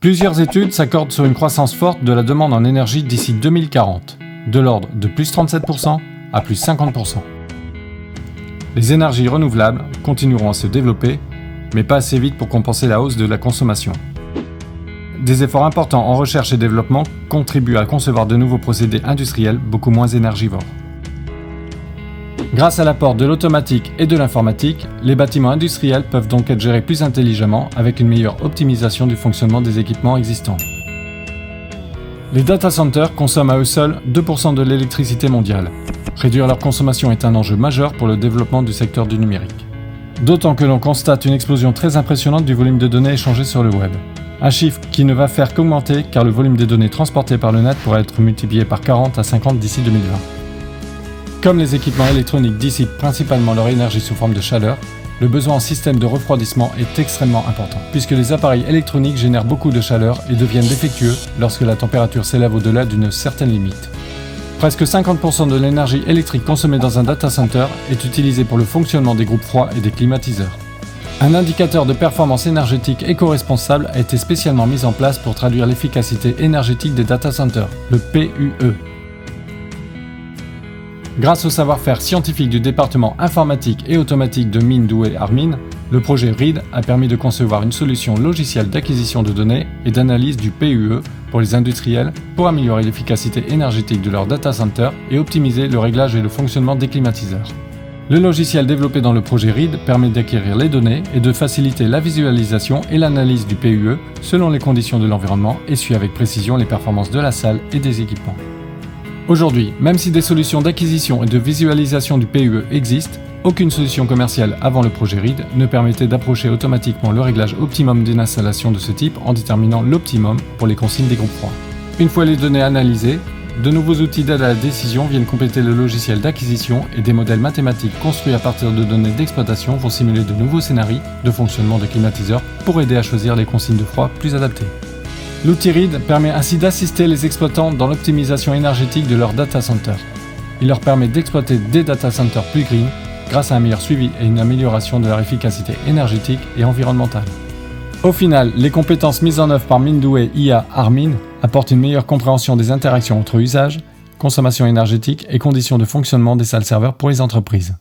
Plusieurs études s'accordent sur une croissance forte de la demande en énergie d'ici 2040, de l'ordre de plus 37% à plus 50%. Les énergies renouvelables continueront à se développer, mais pas assez vite pour compenser la hausse de la consommation. Des efforts importants en recherche et développement contribuent à concevoir de nouveaux procédés industriels beaucoup moins énergivores. Grâce à l'apport de l'automatique et de l'informatique, les bâtiments industriels peuvent donc être gérés plus intelligemment avec une meilleure optimisation du fonctionnement des équipements existants. Les data centers consomment à eux seuls 2% de l'électricité mondiale. Réduire leur consommation est un enjeu majeur pour le développement du secteur du numérique. D'autant que l'on constate une explosion très impressionnante du volume de données échangées sur le web. Un chiffre qui ne va faire qu'augmenter car le volume des données transportées par le net pourrait être multiplié par 40 à 50 d'ici 2020. Comme les équipements électroniques dissipent principalement leur énergie sous forme de chaleur, le besoin en système de refroidissement est extrêmement important, puisque les appareils électroniques génèrent beaucoup de chaleur et deviennent défectueux lorsque la température s'élève au-delà d'une certaine limite. Presque 50% de l'énergie électrique consommée dans un data center est utilisée pour le fonctionnement des groupes froids et des climatiseurs. Un indicateur de performance énergétique éco-responsable a été spécialement mis en place pour traduire l'efficacité énergétique des data centers, le PUE. Grâce au savoir-faire scientifique du département informatique et automatique de Mindoué Armin, le projet READ a permis de concevoir une solution logicielle d'acquisition de données et d'analyse du PUE pour les industriels pour améliorer l'efficacité énergétique de leur data center et optimiser le réglage et le fonctionnement des climatiseurs. Le logiciel développé dans le projet READ permet d'acquérir les données et de faciliter la visualisation et l'analyse du PUE selon les conditions de l'environnement et suit avec précision les performances de la salle et des équipements. Aujourd'hui, même si des solutions d'acquisition et de visualisation du PUE existent, aucune solution commerciale avant le projet READ ne permettait d'approcher automatiquement le réglage optimum d'une installation de ce type en déterminant l'optimum pour les consignes des groupes froids. Une fois les données analysées, de nouveaux outils d'aide à la décision viennent compléter le logiciel d'acquisition et des modèles mathématiques construits à partir de données d'exploitation vont simuler de nouveaux scénarios de fonctionnement de climatiseurs pour aider à choisir les consignes de froid plus adaptées. L'outil READ permet ainsi d'assister les exploitants dans l'optimisation énergétique de leur data center. Il leur permet d'exploiter des data centers plus green grâce à un meilleur suivi et une amélioration de leur efficacité énergétique et environnementale. Au final, les compétences mises en œuvre par Mindoué IA Armin apportent une meilleure compréhension des interactions entre usages, consommation énergétique et conditions de fonctionnement des salles serveurs pour les entreprises.